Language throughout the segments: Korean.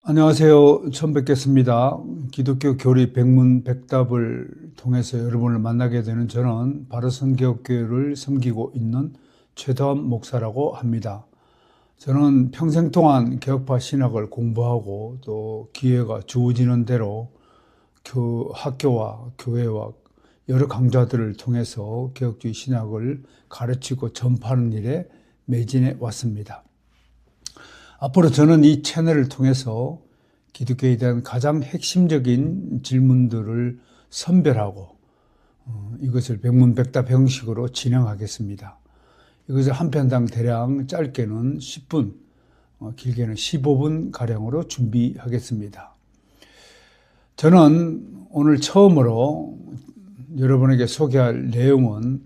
안녕하세요. 처음 뵙겠습니다. 기독교 교리 백문백답을 통해서 여러분을 만나게 되는 저는 바르선교회를 섬기고 있는 최다원 목사라고 합니다. 저는 평생 동안 개혁파 신학을 공부하고 또 기회가 주어지는 대로 학교와 교회와 여러 강좌들을 통해서 개혁주의 신학을 가르치고 전파하는 일에 매진해 왔습니다. 앞으로 저는 이 채널을 통해서 기독교에 대한 가장 핵심적인 질문들을 선별하고 이것을 백문백답 형식으로 진행하겠습니다. 이것을 한 편당 대략 짧게는 10분, 길게는 15분 가량으로 준비하겠습니다. 저는 오늘 처음으로 여러분에게 소개할 내용은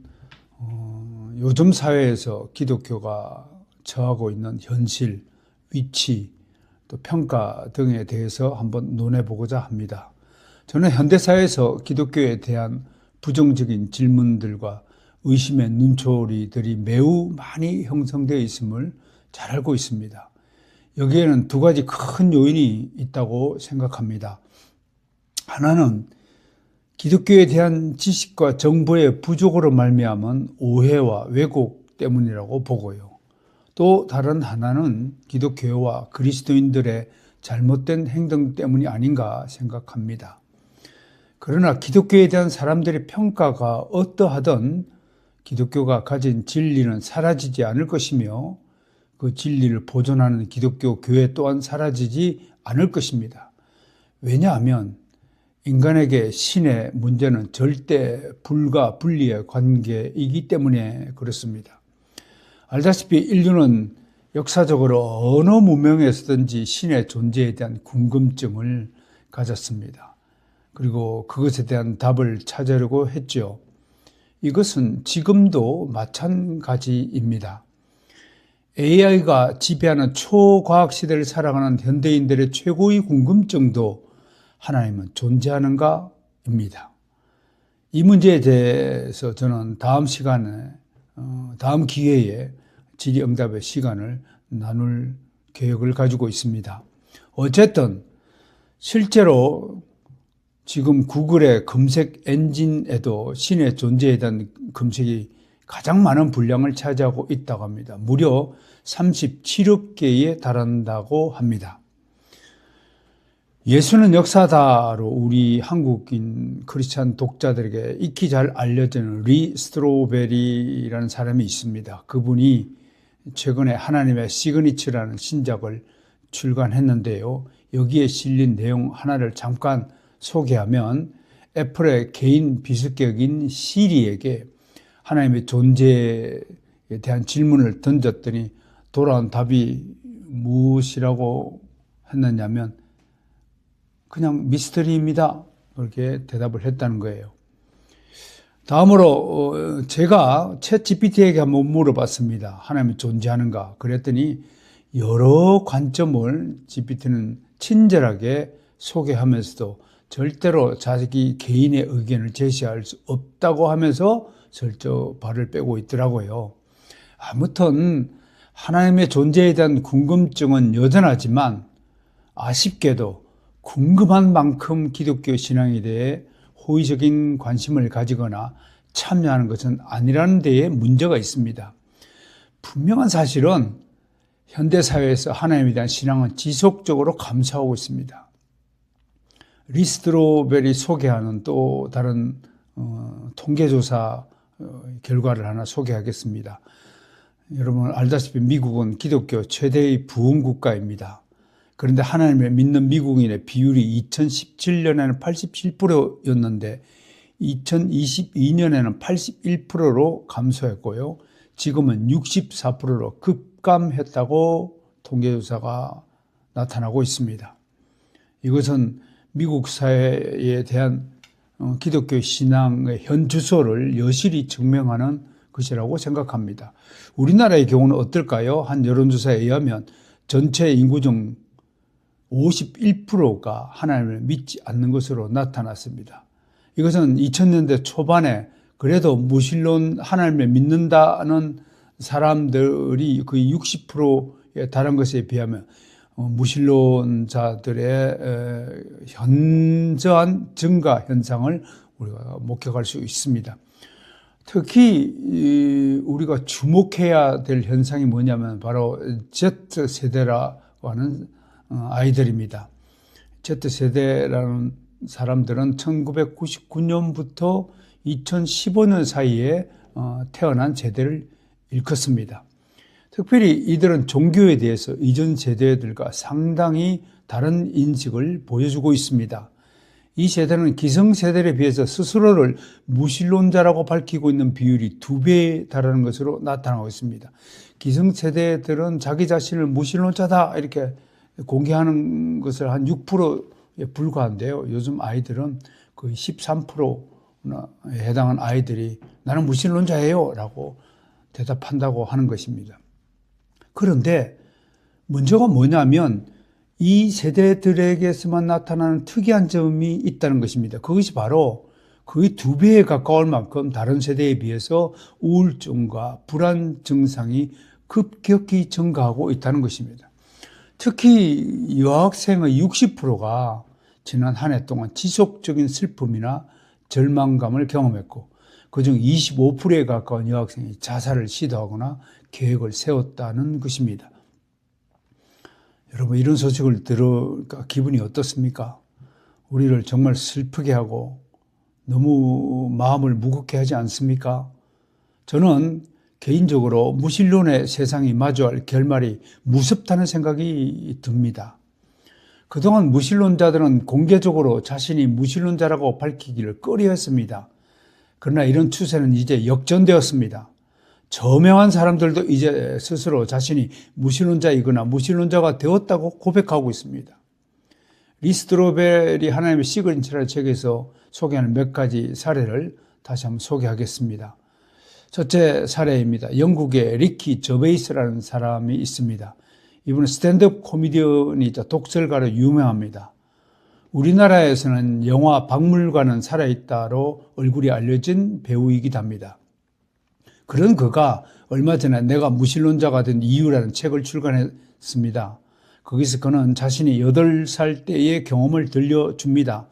요즘 사회에서 기독교가 처하고 있는 현실, 위치, 또 평가 등에 대해서 한번 논해보고자 합니다. 저는 현대사회에서 기독교에 대한 부정적인 질문들과 의심의 눈초리들이 매우 많이 형성되어 있음을 잘 알고 있습니다. 여기에는 두 가지 큰 요인이 있다고 생각합니다. 하나는 기독교에 대한 지식과 정보의 부족으로 말미암은 오해와 왜곡 때문이라고 보고요. 또 다른 하나는 기독교와 그리스도인들의 잘못된 행동 때문이 아닌가 생각합니다. 그러나 기독교에 대한 사람들의 평가가 어떠하든 기독교가 가진 진리는 사라지지 않을 것이며 그 진리를 보존하는 기독교 교회 또한 사라지지 않을 것입니다. 왜냐하면 인간에게 신의 문제는 절대 불가 분리의 관계이기 때문에 그렇습니다. 알다시피 인류는 역사적으로 어느 문명에서든지 신의 존재에 대한 궁금증을 가졌습니다. 그리고 그것에 대한 답을 찾으려고 했죠. 이것은 지금도 마찬가지입니다. AI가 지배하는 초과학 시대를 살아가는 현대인들의 최고의 궁금증도 하나님은 존재하는가입니다. 이 문제에 대해서 저는 다음 시간에 다음 기회에 질의응답의 시간을 나눌 계획을 가지고 있습니다. 어쨌든 실제로 지금 구글의 검색 엔진에도 신의 존재에 대한 검색이 가장 많은 분량을 차지하고 있다고 합니다. 무려 37억 개에 달한다고 합니다. 예수는 역사다로 우리 한국인 크리스찬 독자들에게 익히 잘 알려지는 리 스트로베리라는 사람이 있습니다. 그분이 최근에 하나님의 시그니처라는 신작을 출간했는데요. 여기에 실린 내용 하나를 잠깐 소개하면 애플의 개인 비습격인 시리에게 하나님의 존재에 대한 질문을 던졌더니 돌아온 답이 무엇이라고 했느냐면 그냥 미스터리입니다. 그렇게 대답을 했다는 거예요. 다음으로 제가 챗GPT에게 한번 물어봤습니다. 하나님이 존재하는가? 그랬더니 여러 관점을 GPT는 친절하게 소개하면서도 절대로 자기 개인의 의견을 제시할 수 없다고 하면서 슬쩍 발을 빼고 있더라고요. 아무튼 하나님의 존재에 대한 궁금증은 여전하지만 아쉽게도 궁금한 만큼 기독교 신앙에 대해 호의적인 관심을 가지거나 참여하는 것은 아니라는 데에 문제가 있습니다. 분명한 사실은 현대사회에서 하나님에 대한 신앙은 지속적으로 감소하고 있습니다. 리스트로벨이 소개하는 또 다른 통계조사 결과를 하나 소개하겠습니다. 여러분 알다시피 미국은 기독교 최대의 부흥국가입니다. 그런데 하나님을 믿는 미국인의 비율이 2017년에는 87%였는데 2022년에는 81%로 감소했고요. 지금은 64%로 급감했다고 통계조사가 나타나고 있습니다. 이것은 미국 사회에 대한 기독교 신앙의 현 주소를 여실히 증명하는 것이라고 생각합니다. 우리나라의 경우는 어떨까요? 한 여론조사에 의하면 전체 인구 중 51%가 하나님을 믿지 않는 것으로 나타났습니다. 이것은 2000년대 초반에 그래도 무신론 하나님을 믿는다는 사람들이 거의 60%에 달한 것에 비하면 무신론자들의 현저한 증가 현상을 우리가 목격할 수 있습니다. 특히 우리가 주목해야 될 현상이 뭐냐면 바로 Z세대라고 하는 아이들입니다. Z세대라는 사람들은 1999년부터 2015년 사이에 태어난 세대를 일컫습니다. 특별히 이들은 종교에 대해서 이전 세대들과 상당히 다른 인식을 보여주고 있습니다. 이 세대는 기성세대에 비해서 스스로를 무신론자라고 밝히고 있는 비율이 2배에 달하는 것으로 나타나고 있습니다. 기성세대들은 자기 자신을 무신론자다 이렇게 공개하는 것을 한 6%에 불과한데요. 요즘 아이들은 거의 13%나 해당하는 아이들이 나는 무신론자예요 라고 대답한다고 하는 것입니다. 그런데 문제가 뭐냐면 이 세대들에게서만 나타나는 특이한 점이 있다는 것입니다. 그것이 바로 거의 2배에 가까울 만큼 다른 세대에 비해서 우울증과 불안 증상이 급격히 증가하고 있다는 것입니다. 특히 여학생의 60%가 지난 한 해 동안 지속적인 슬픔이나 절망감을 경험했고 그중 25%에 가까운 여학생이 자살을 시도하거나 계획을 세웠다는 것입니다. 여러분 이런 소식을 들으니까 기분이 어떻습니까? 우리를 정말 슬프게 하고 너무 마음을 무겁게 하지 않습니까? 저는 개인적으로 무신론의 세상이 마주할 결말이 무섭다는 생각이 듭니다. 그동안 무신론자들은 공개적으로 자신이 무신론자라고 밝히기를 꺼려했습니다. 그러나 이런 추세는 이제 역전되었습니다. 저명한 사람들도 이제 스스로 자신이 무신론자이거나 무신론자가 되었다고 고백하고 있습니다. 리스트로벨이 하나님의 시그니처라는 책에서 소개하는 몇 가지 사례를 다시 한번 소개하겠습니다. 첫째 사례입니다. 영국의 리키 저베이스라는 사람이 있습니다. 이분은 스탠드업 코미디언이자 독설가로 유명합니다. 우리나라에서는 영화 박물관은 살아있다로 얼굴이 알려진 배우이기도 합니다. 그런 그가 얼마 전에 내가 무신론자가 된 이유라는 책을 출간했습니다. 거기서 그는 자신이 8살 때의 경험을 들려줍니다.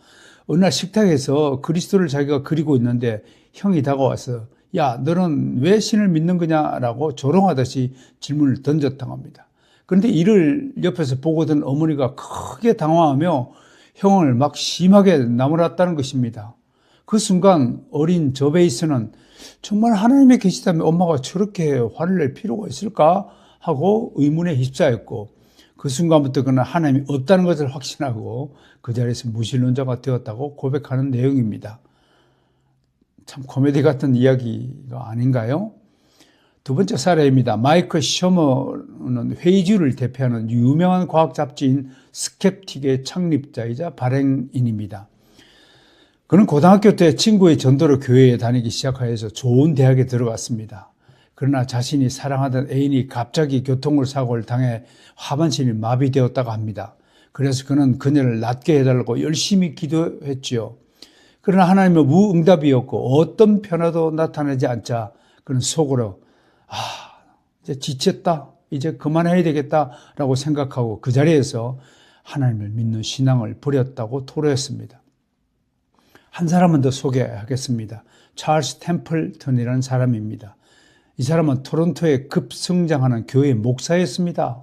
어느 날 식탁에서 그리스도를 자기가 그리고 있는데 형이 다가와서 야, 너는 왜 신을 믿는 거냐라고 조롱하듯이 질문을 던졌다고 합니다. 그런데 이를 옆에서 보고든 어머니가 크게 당황하며 형을 막 심하게 나무랐다는 것입니다. 그 순간 어린 저베이스는 정말 하나님이 계시다면 엄마가 저렇게 화를 낼 필요가 있을까 하고 의문에 휩싸였고 그 순간부터 그는 하나님이 없다는 것을 확신하고 그 자리에서 무신론자가 되었다고 고백하는 내용입니다. 참 코미디 같은 이야기가 아닌가요? 두 번째 사례입니다. 마이클 셔머는 회의주를 대표하는 유명한 과학 잡지인 스캡틱의 창립자이자 발행인입니다. 그는 고등학교 때 친구의 전도로 교회에 다니기 시작하여서 좋은 대학에 들어갔습니다. 그러나 자신이 사랑하던 애인이 갑자기 교통사고를 당해 하반신이 마비되었다고 합니다. 그래서 그는 그녀를 낫게 해달라고 열심히 기도했지요. 그러나 하나님은 무응답이었고 어떤 변화도 나타나지 않자 그는 속으로 이제 지쳤다. 이제 그만해야 되겠다라고 생각하고 그 자리에서 하나님을 믿는 신앙을 버렸다고 토로했습니다. 한 사람은 더 소개하겠습니다. 찰스 템플턴이라는 사람입니다. 이 사람은 토론토에 급성장하는 교회 목사였습니다.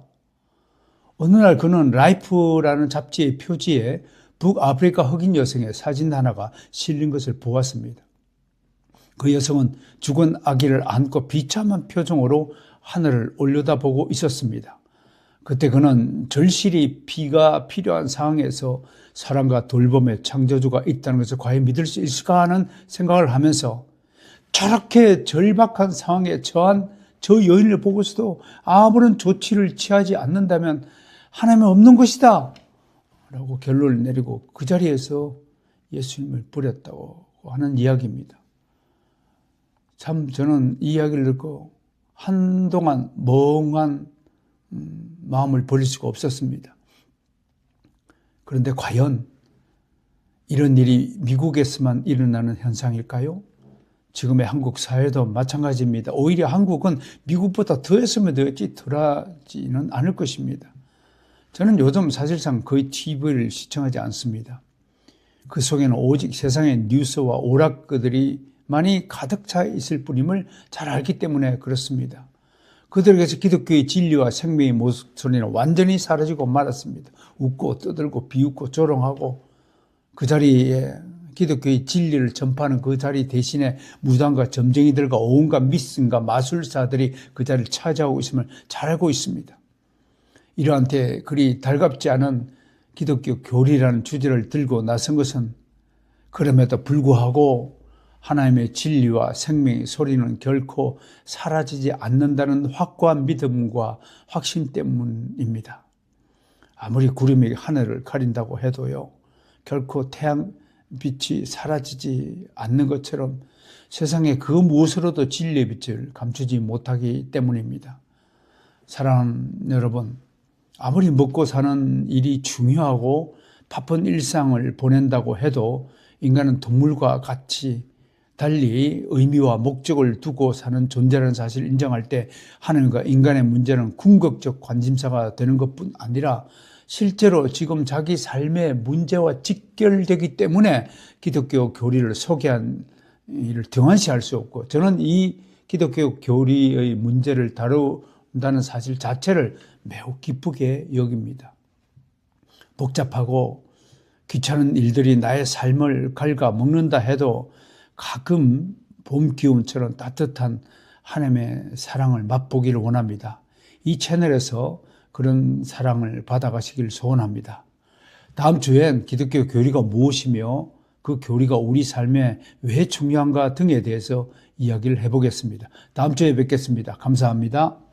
어느 날 그는 라이프라는 잡지의 표지에 북아프리카 흑인 여성의 사진 하나가 실린 것을 보았습니다. 그 여성은 죽은 아기를 안고 비참한 표정으로 하늘을 올려다보고 있었습니다. 그때 그는 절실히 피가 필요한 상황에서 사랑과 돌봄의 창조주가 있다는 것을 과연 믿을 수 있을까 하는 생각을 하면서 저렇게 절박한 상황에 처한 저 여인을 보고서도 아무런 조치를 취하지 않는다면 하나님은 없는 것이다 라고 결론을 내리고 그 자리에서 예수님을 버렸다고 하는 이야기입니다. 참 저는 이 이야기를 듣고 한동안 멍한 마음을 버릴 수가 없었습니다. 그런데 과연 이런 일이 미국에서만 일어나는 현상일까요? 지금의 한국 사회도 마찬가지입니다. 오히려 한국은 미국보다 더 했으면 되겠지 덜하지는 않을 것입니다. 저는 요즘 사실상 거의 TV를 시청하지 않습니다. 그 속에는 오직 세상의 뉴스와 오락거들이 많이 가득 차 있을 뿐임을 잘 알기 때문에 그렇습니다. 그들에게서 기독교의 진리와 생명의 목소리는 완전히 사라지고 말았습니다. 웃고 떠들고 비웃고 조롱하고 그 자리에 기독교의 진리를 전파하는 그 자리 대신에 무당과 점쟁이들과 온갖 미신과 마술사들이 그 자리를 차지하고 있음을 잘 알고 있습니다. 이러한 때 그리 달갑지 않은 기독교 교리라는 주제를 들고 나선 것은 그럼에도 불구하고 하나님의 진리와 생명의 소리는 결코 사라지지 않는다는 확고한 믿음과 확신 때문입니다. 아무리 구름이 하늘을 가린다고 해도요, 결코 태양빛이 사라지지 않는 것처럼 세상에 그 무엇으로도 진리의 빛을 감추지 못하기 때문입니다. 사랑하는 여러분, 아무리 먹고 사는 일이 중요하고 바쁜 일상을 보낸다고 해도 인간은 동물과 같이 달리 의미와 목적을 두고 사는 존재라는 사실을 인정할 때 하나님과 인간의 문제는 궁극적 관심사가 되는 것뿐 아니라 실제로 지금 자기 삶의 문제와 직결되기 때문에 기독교 교리를 소개한 일을 등한시할 수 없고, 저는 이 기독교 교리의 문제를 다룬다는 사실 자체를 매우 기쁘게 여깁니다. 복잡하고 귀찮은 일들이 나의 삶을 갉아먹는다 해도 가끔 봄 기운처럼 따뜻한 하나님의 사랑을 맛보기를 원합니다. 이 채널에서 그런 사랑을 받아가시길 소원합니다. 다음 주엔 기독교 교리가 무엇이며 그 교리가 우리 삶에 왜 중요한가 등에 대해서 이야기를 해보겠습니다. 다음 주에 뵙겠습니다. 감사합니다.